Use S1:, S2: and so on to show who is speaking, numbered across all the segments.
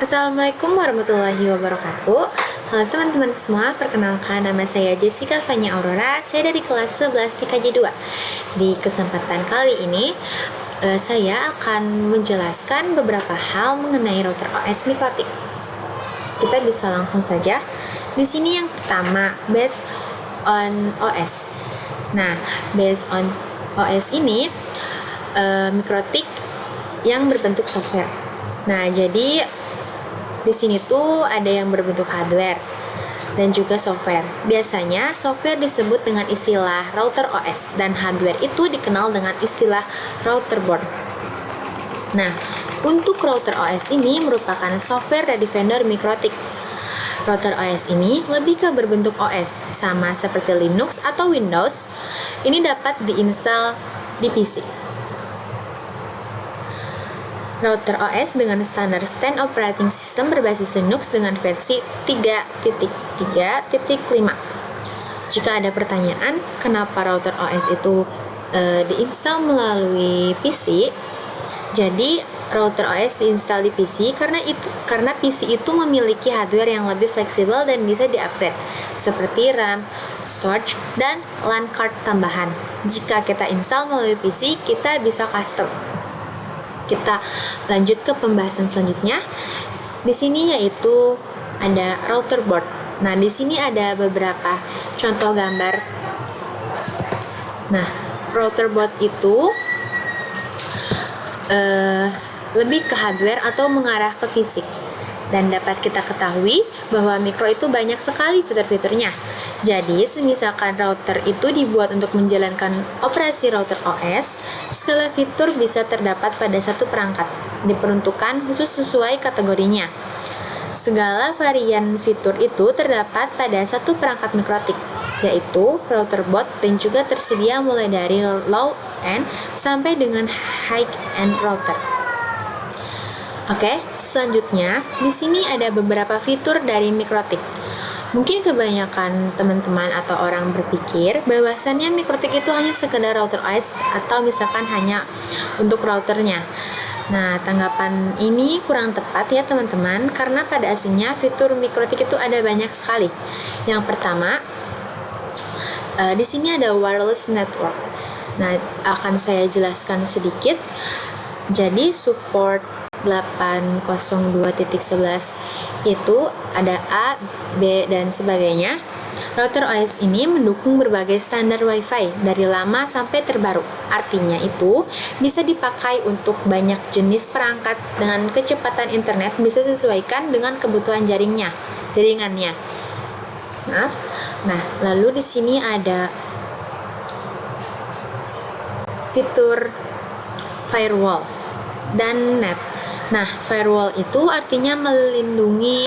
S1: Assalamualaikum warahmatullahi wabarakatuh. Halo teman-teman semua, perkenalkan nama saya Jessica Fanya Aurora. Saya dari kelas 11 TKJ 2. Di kesempatan kali ini, saya akan menjelaskan beberapa hal mengenai router OS Mikrotik. Kita bisa langsung saja. Di sini yang pertama, based on OS. Nah, based on OS ini Mikrotik yang berbentuk software. Nah, jadi di sini tuh ada yang berbentuk hardware dan juga software. Biasanya software disebut dengan istilah router OS dan hardware itu dikenal dengan istilah router board. Nah, untuk router OS ini merupakan software dari vendor Mikrotik. Router OS ini lebih ke berbentuk OS, sama seperti Linux atau Windows. Ini dapat diinstal di PC. Router OS dengan standar Stand Operating System berbasis Linux dengan versi 3.3.5. Jika ada pertanyaan, kenapa router OS itu diinstal melalui PC? Jadi, router OS diinstal di PC karena PC itu memiliki hardware yang lebih fleksibel dan bisa di-upgrade, seperti RAM, storage, dan LAN card tambahan. Jika kita install melalui PC, kita bisa custom. Kita lanjut ke pembahasan selanjutnya. Di sini yaitu ada router board. Nah, di sini ada beberapa contoh gambar. Nah, router board itu lebih ke hardware atau mengarah ke fisik. Dan dapat kita ketahui bahwa mikro itu banyak sekali fitur-fiturnya. Jadi, semisalkan router itu dibuat untuk menjalankan operasi router OS, segala fitur bisa terdapat pada satu perangkat, diperuntukkan khusus sesuai kategorinya. Segala varian fitur itu terdapat pada satu perangkat Mikrotik, yaitu router board, dan juga tersedia mulai dari low end sampai dengan high end router. Oke, selanjutnya di sini ada beberapa fitur dari Mikrotik. Mungkin kebanyakan teman-teman atau orang berpikir bahwasannya Mikrotik itu hanya sekedar router OS atau misalkan hanya untuk routernya. Nah, tanggapan ini kurang tepat ya teman-teman, karena pada aslinya fitur Mikrotik itu ada banyak sekali. Yang pertama, di sini ada wireless network. Nah, akan saya jelaskan sedikit. Jadi support 802.11 itu ada A, B, dan sebagainya. Router OS ini mendukung berbagai standar Wi-Fi dari lama sampai terbaru. Artinya itu bisa dipakai untuk banyak jenis perangkat dengan kecepatan internet bisa sesuaikan dengan kebutuhan jaringannya. Maaf. Nah, lalu di sini ada fitur firewall dan net. Nah, firewall itu artinya melindungi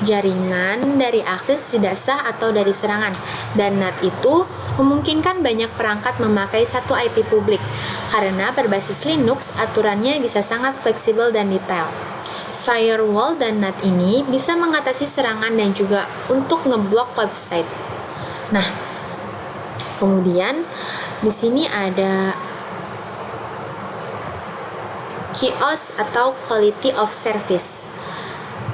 S1: jaringan dari akses tidak sah atau dari serangan. Dan NAT itu memungkinkan banyak perangkat memakai satu IP publik. Karena berbasis Linux, aturannya bisa sangat fleksibel dan detail. Firewall dan NAT ini bisa mengatasi serangan dan juga untuk ngeblok website. Nah, kemudian di sini ada QoS atau Quality of Service,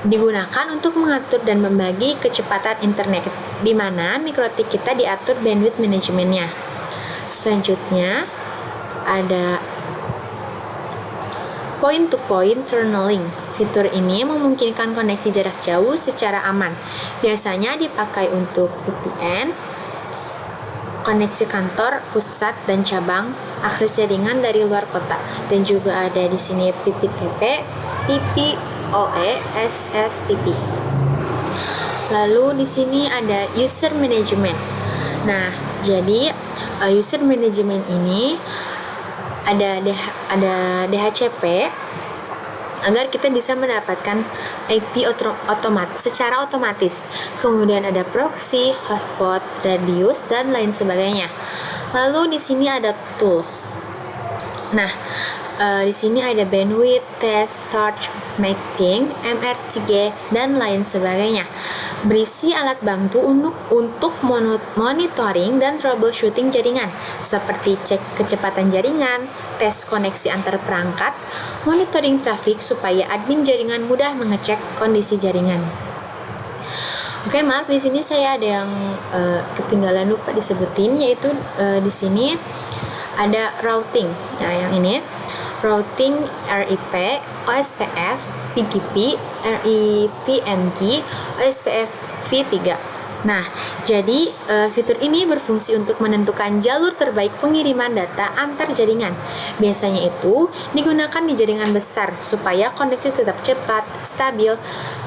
S1: digunakan untuk mengatur dan membagi kecepatan internet, di mana Mikrotik kita diatur bandwidth manajemennya. Selanjutnya ada point-to-point tunneling. Fitur ini memungkinkan koneksi jarak jauh secara aman. Biasanya dipakai untuk VPN, koneksi kantor, pusat, dan cabang, akses jaringan dari luar kota, dan juga ada di sini PPTP, PPOE, SSTP. Lalu di sini ada user management. Nah, jadi user management ini ada DHCP agar kita bisa mendapatkan IP secara otomatis. Kemudian ada proxy, hotspot, radius, dan lain sebagainya. Lalu di sini ada tools. Nah, Di sini ada bandwidth, test, torch, mapping, MRTG, dan lain sebagainya. Berisi alat bantu untuk monitoring dan troubleshooting jaringan, seperti cek kecepatan jaringan, tes koneksi antar perangkat, monitoring trafik supaya admin jaringan mudah mengecek kondisi jaringan. Oke, maaf di sini saya ada yang ketinggalan lupa disebutin, yaitu di sini ada routing. Nah, yang ini routing RIP, OSPF, PGP, RIPNG, OSPF v3. Nah, jadi fitur ini berfungsi untuk menentukan jalur terbaik pengiriman data antar jaringan. Biasanya itu digunakan di jaringan besar supaya koneksi tetap cepat, stabil,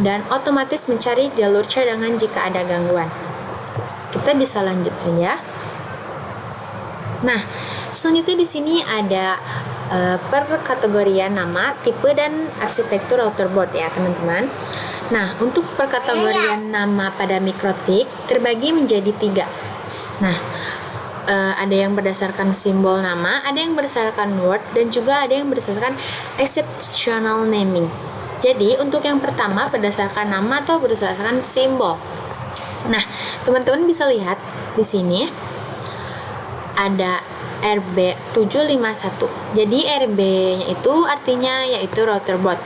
S1: dan otomatis mencari jalur cadangan jika ada gangguan. Kita bisa lanjut saja. Nah, selanjutnya di sini ada perkategorian nama, tipe, dan arsitektur router board ya teman-teman. Nah, untuk perkategorian nama pada Mikrotik terbagi menjadi 3. Nah, ada yang berdasarkan simbol nama, ada yang berdasarkan word, dan juga ada yang berdasarkan exceptional naming. Jadi, untuk yang pertama berdasarkan nama atau berdasarkan simbol. Nah, teman-teman bisa lihat di sini ada RB751. Jadi RB-nya itu artinya yaitu router board.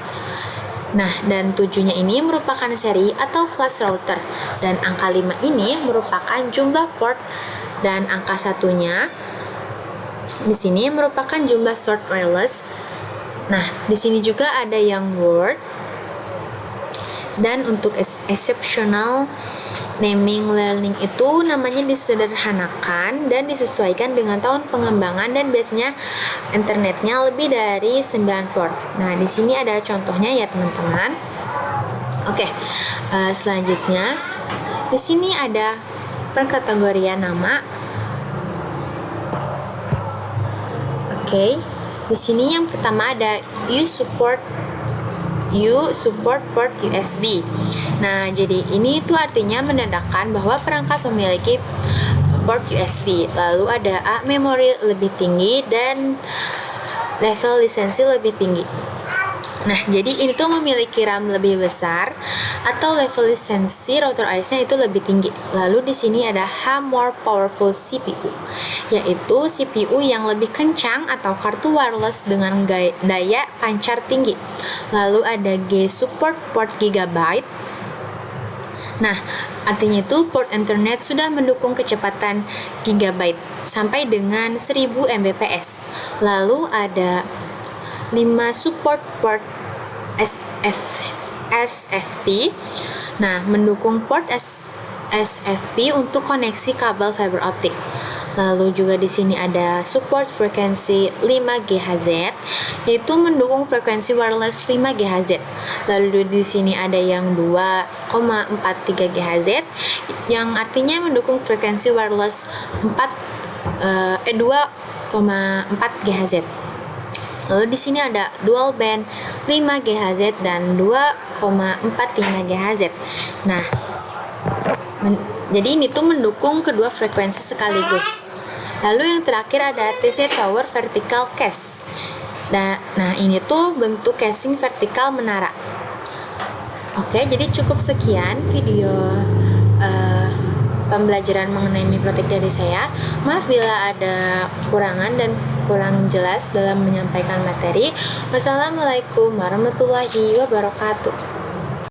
S1: Nah, dan 7-nya ini merupakan seri atau kelas router, dan angka 5 ini merupakan jumlah port, dan angka 1-nya di sini merupakan jumlah short wireless. Nah, di sini juga ada yang word, dan untuk exceptional naming learning itu namanya disederhanakan dan disesuaikan dengan tahun pengembangan, dan biasanya internetnya lebih dari 9 port. Nah, di sini ada contohnya ya teman-teman. Oke, selanjutnya di sini ada perkategorian nama. Oke, di sini yang pertama ada you support port USB. Nah, jadi ini itu artinya menandakan bahwa perangkat memiliki port USB. Lalu ada A, memori lebih tinggi, dan level lisensi lebih tinggi. Nah, jadi ini tuh memiliki RAM lebih besar atau level lisensi router IC-nya itu lebih tinggi. Lalu di sini ada H, more powerful CPU, yaitu CPU yang lebih kencang atau kartu wireless dengan daya pancar tinggi. Lalu ada G, support port gigabyte. Nah, artinya itu port internet sudah mendukung kecepatan gigabyte sampai dengan 1000 Mbps. Lalu ada 5, support port SFP. Nah, mendukung port SFP untuk koneksi kabel fiber optik. Lalu juga di sini ada support frekuensi 5 GHz, yaitu mendukung frekuensi wireless 5 GHz. Lalu di sini ada yang 2,43 GHz, yang artinya mendukung frekuensi wireless 2,4 GHz. Lalu di sini ada dual band 5 GHz dan 2,45 GHz. Nah, jadi ini tuh mendukung kedua frekuensi sekaligus. Lalu yang terakhir ada TC Tower Vertical Case. Nah, ini tuh bentuk casing vertikal menara. Oke, jadi cukup sekian video pembelajaran mengenai Mikrotik dari saya. Maaf bila ada kekurangan dan kurang jelas dalam menyampaikan materi. Wassalamualaikum warahmatullahi wabarakatuh.